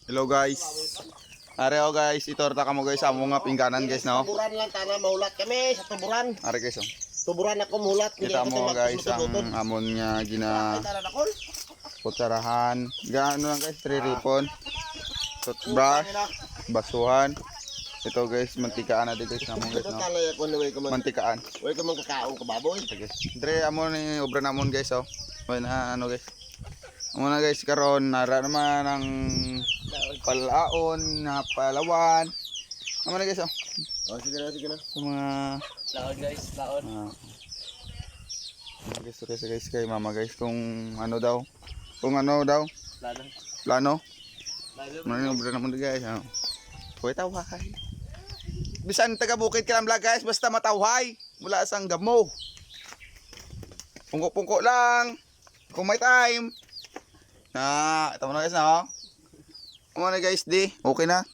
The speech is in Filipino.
Hello guys. Are guys, itorta ka mo guys amo nga pingganan guys no. Tuburan lang tana maulat kami sa tuburan. Are guys oh. Tuburan ako mulat. Kita mo guys ang amon nga gina kutsarahan. Gaano lang guys, 3 ripon. Toothbrush, basuhan. Ito guys, mantikaan na dito guys namon guys no. Mantikaan. Way ka man kakaon ka baboy. Guys. Dre amon ni obra namon guys oh. Way na ano guys. Amo na guys karon nara naman ang palaon na palawan. Amo na guys oh. Oh sige na. Sa mga Laon guys, laon. Guys kay mama guys kung ano daw. Plano. Ano obra namon guys oh. Hoy tawhay. Bisan taga bukid ka lang vlog guys, basta matawhay mula sa gamo. Pungko-pungko lang. Kung may time. Ito mo na guys na oh. Ano na guys di. Okay na.